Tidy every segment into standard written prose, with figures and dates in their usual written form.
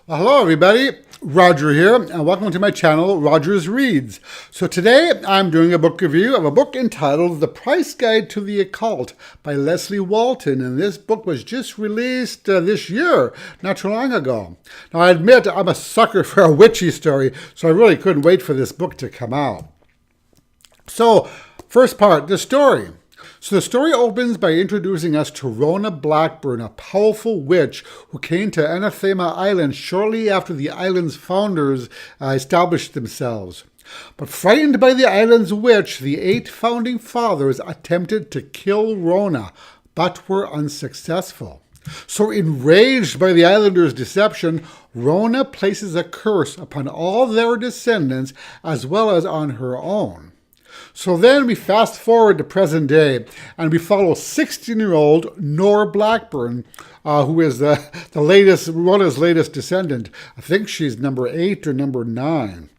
Well, hello everybody, Roger here, and welcome to my channel, Roger's Reads. So today I'm doing a book review of a book entitled The Price Guide to the Occult by Leslie Walton, and this book was just released this year, not too long ago. Now I admit I'm a sucker for a witchy story, so I really couldn't wait for this book to come out. So, first part, the story. So the story opens by introducing us to Rona Blackburn, a powerful witch who came to Anathema Island shortly after the island's founders established themselves. But frightened by the island's witch, the 8 founding fathers attempted to kill Rona, but were unsuccessful. So enraged by the islanders' deception, Rona places a curse upon all their descendants as well as on her own. So then we fast forward to present day, and we follow 16-year-old Nora Blackburn, who is Rona's latest descendant. I think she's number 8 or number 9.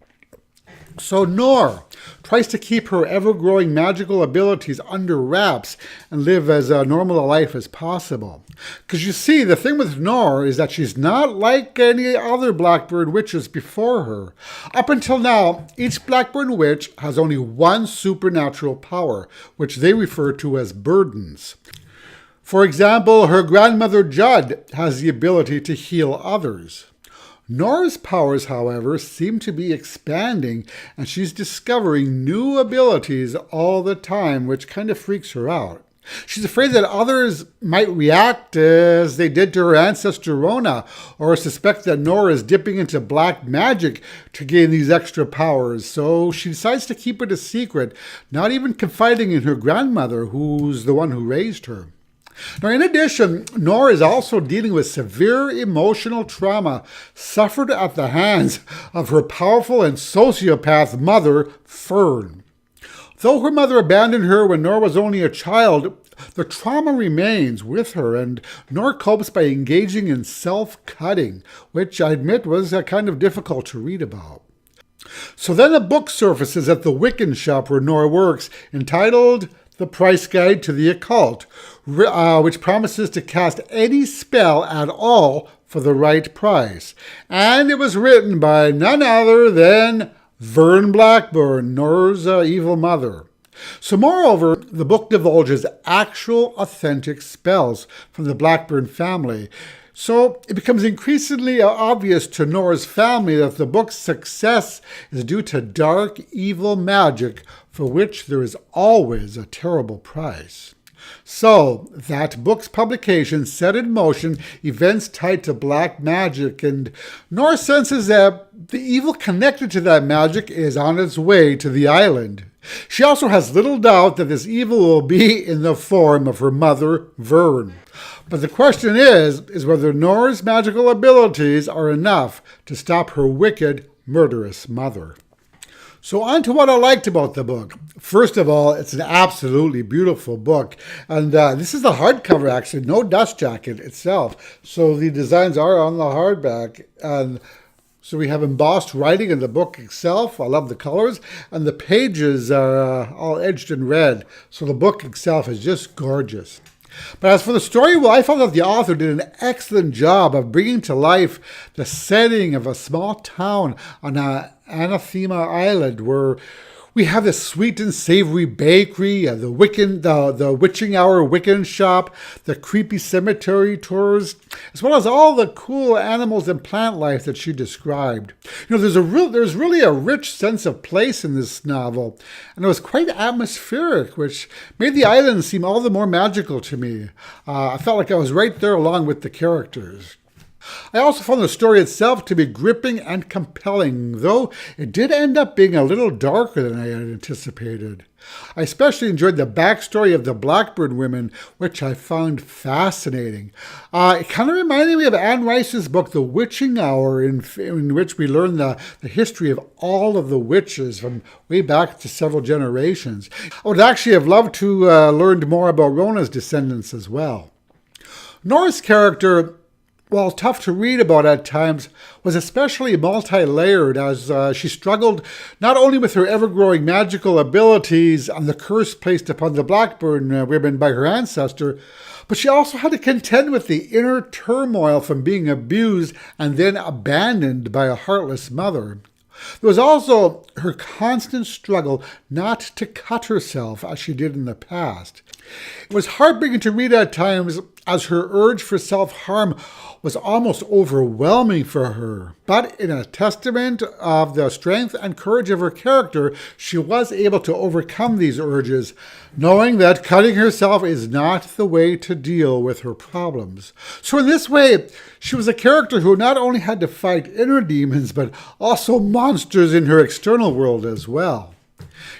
So Nora tries to keep her ever-growing magical abilities under wraps and live as normal a life as possible. Because you see, the thing with Nora is that she's not like any other Blackburn witches before her. Up until now, each Blackburn witch has only one supernatural power, which they refer to as burdens. For example, her grandmother Judd has the ability to heal others. Nora's powers, however, seem to be expanding, and she's discovering new abilities all the time, which kind of freaks her out. She's afraid that others might react as they did to her ancestor Rona, or suspect that Nora is dipping into black magic to gain these extra powers, so she decides to keep it a secret, not even confiding in her grandmother, who's the one who raised her. Now, in addition, Nora is also dealing with severe emotional trauma suffered at the hands of her powerful and sociopath mother, Fern. Though her mother abandoned her when Nora was only a child, the trauma remains with her, and Nora copes by engaging in self-cutting, which I admit was kind of difficult to read about. So then a book surfaces at the Wiccan shop where Nora works, entitled The Price Guide to the Occult, which promises to cast any spell at all for the right price. And it was written by none other than Vern Blackburn, Nora's evil mother. So moreover, the book divulges actual authentic spells from the Blackburn family. So it becomes increasingly obvious to Nora's family that the book's success is due to dark, evil magic for which there is always a terrible price. So, that book's publication set in motion events tied to black magic, and Nora senses that the evil connected to that magic is on its way to the island. She also has little doubt that this evil will be in the form of her mother, Vern. But the question is whether Nora's magical abilities are enough to stop her wicked, murderous mother. So on to what I liked about the book. First of all, it's an absolutely beautiful book. And this is the hardcover, actually, no dust jacket itself. So the designs are on the hardback. And so we have embossed writing in the book itself. I love the colors. And the pages are all edged in red. So the book itself is just gorgeous. But as for the story, well, I found that the author did an excellent job of bringing to life the setting of a small town on Anathema Island, where we have this sweet and savory bakery, the witching hour Wiccan shop, the creepy cemetery tours, as well as all the cool animals and plant life that she described. You know, there's really a rich sense of place in this novel, and it was quite atmospheric, which made the island seem all the more magical to me. I felt like I was right there along with the characters. I also found the story itself to be gripping and compelling, though it did end up being a little darker than I had anticipated. I especially enjoyed the backstory of the Blackburn women, which I found fascinating. It kind of reminded me of Anne Rice's book, The Witching Hour, in which we learn the history of all of the witches from way back to several generations. I would actually have loved to learn more about Rona's descendants as well. Nora's character, while tough to read about at times, was especially multi-layered as she struggled not only with her ever-growing magical abilities and the curse placed upon the Blackburn women by her ancestor, But she also had to contend with the inner turmoil from being abused and then abandoned by a heartless mother. There was also her constant struggle not to cut herself as she did in the past. It was heartbreaking to read at times as her urge for self-harm was almost overwhelming for her. But in a testament of the strength and courage of her character, she was able to overcome these urges, knowing that cutting herself is not the way to deal with her problems. So in this way, she was a character who not only had to fight inner demons, but also monsters in her external world as well.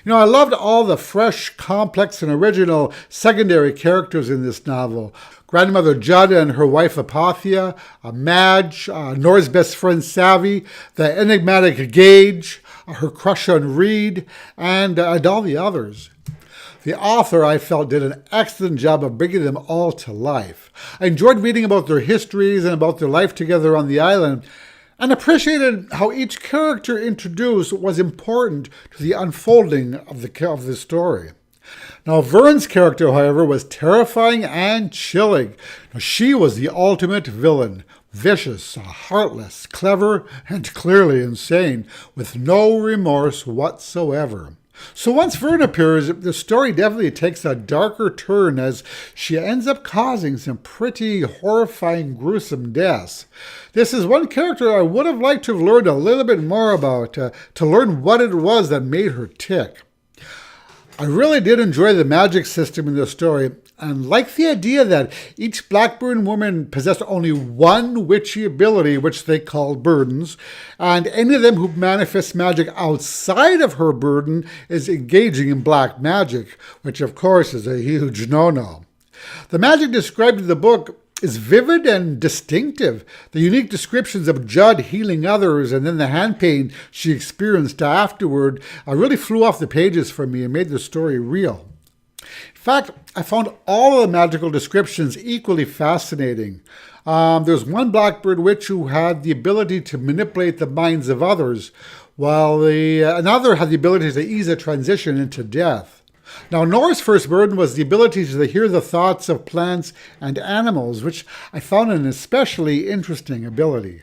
I loved all the fresh, complex, and original secondary characters in this novel. Grandmother Judd and her wife Apothea, Madge, Nora's best friend Savvy, the enigmatic Gage, her crush on Reed, and all the others. The author, I felt, did an excellent job of bringing them all to life. I enjoyed reading about their histories and about their life together on the island, and appreciated how each character introduced was important to the unfolding of the story. Now, Vern's character, however, was terrifying and chilling. Now, she was the ultimate villain, vicious, heartless, clever, and clearly insane, with no remorse whatsoever. So once Vern appears, the story definitely takes a darker turn as she ends up causing some pretty horrifying, gruesome deaths. This is one character I would have liked to have learned a little bit more about, to learn what it was that made her tick. I really did enjoy the magic system in the story, and like the idea that each Blackburn woman possessed only one witchy ability, which they called burdens, and any of them who manifest magic outside of her burden is engaging in black magic, which of course is a huge no-no. The magic described in the book is vivid and distinctive. The unique descriptions of Judd healing others and then the hand pain she experienced afterward really flew off the pages for me and made the story real. In fact, I found all of the magical descriptions equally fascinating. There's one Blackbird witch who had the ability to manipulate the minds of others, while another had the ability to ease a transition into death. Now, Nora's first burden was the ability to hear the thoughts of plants and animals, which I found an especially interesting ability.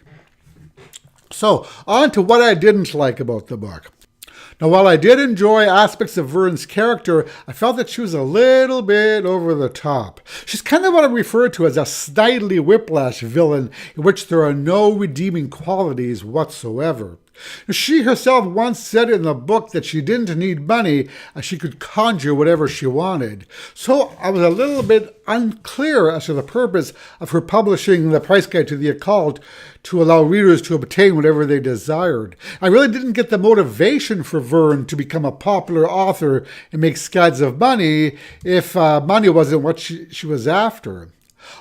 So, on to what I didn't like about the book. Now, while I did enjoy aspects of Vern's character, I felt that she was a little bit over the top. She's kind of what I refer to as a snidely whiplash villain, in which there are no redeeming qualities whatsoever. She herself once said in the book that she didn't need money as she could conjure whatever she wanted. So I was a little bit unclear as to the purpose of her publishing The Price Guide to the Occult to allow readers to obtain whatever they desired. I really didn't get the motivation for Vern to become a popular author and make scads of money if money wasn't what she was after.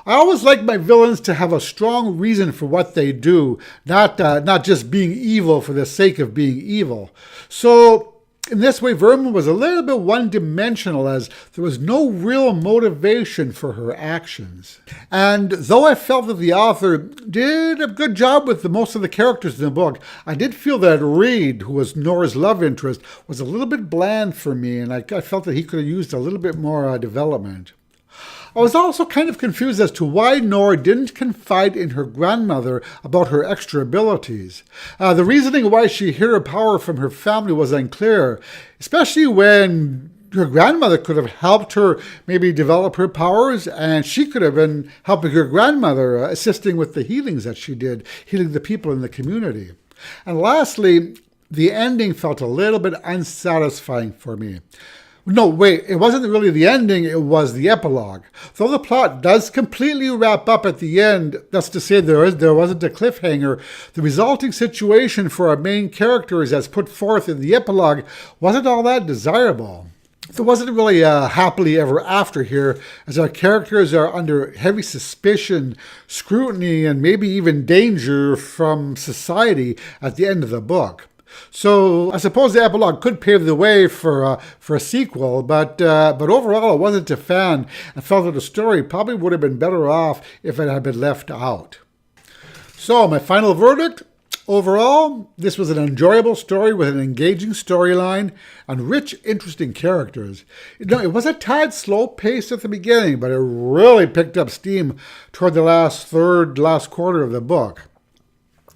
I always like my villains to have a strong reason for what they do, not just being evil for the sake of being evil. So in this way, Vern was a little bit one-dimensional as there was no real motivation for her actions. And though I felt that the author did a good job with most of the characters in the book, I did feel that Reed, who was Nora's love interest, was a little bit bland for me, and I felt that he could have used a little bit more development. I was also kind of confused as to why Nora didn't confide in her grandmother about her extra abilities. The reasoning why she hid her power from her family was unclear, especially when her grandmother could have helped her maybe develop her powers, and she could have been helping her grandmother, assisting with the healings that she did, healing the people in the community. And lastly, the ending felt a little bit unsatisfying for me. No, wait, it wasn't really the ending, it was the epilogue. Though the plot does completely wrap up at the end, that's to say there wasn't a cliffhanger, the resulting situation for our main characters as put forth in the epilogue wasn't all that desirable. There wasn't really a happily ever after here, as our characters are under heavy suspicion, scrutiny, and maybe even danger from society at the end of the book. So I suppose the epilogue could pave the way for a sequel, but overall I wasn't a fan. I felt that the story probably would have been better off if it had been left out. So my final verdict, Overall, this was an enjoyable story with an engaging storyline and rich, interesting characters. It was a tad slow-paced at the beginning, but it really picked up steam toward the last quarter of the book.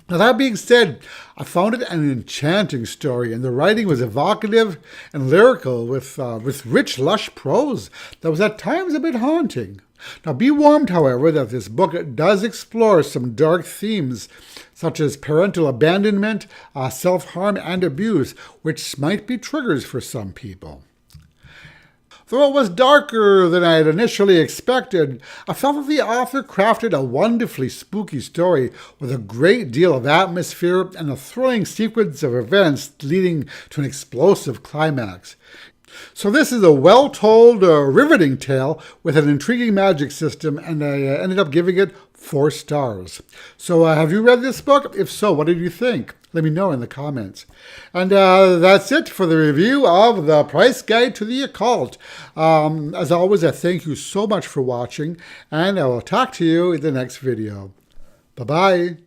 Now, that being said, I found it an enchanting story, and the writing was evocative and lyrical with rich, lush prose that was at times a bit haunting. Now, be warned, however, that this book does explore some dark themes such as parental abandonment, self-harm, and abuse, which might be triggers for some people. Though it was darker than I had initially expected, I felt that the author crafted a wonderfully spooky story with a great deal of atmosphere and a thrilling sequence of events leading to an explosive climax. So this is a well-told, riveting tale with an intriguing magic system, and I ended up giving it 4 stars. So have you read this book? If so, what did you think? Let me know in the comments. And that's it for the review of The Price Guide to the Occult. As always, I thank you so much for watching, and I will talk to you in the next video. Bye-bye.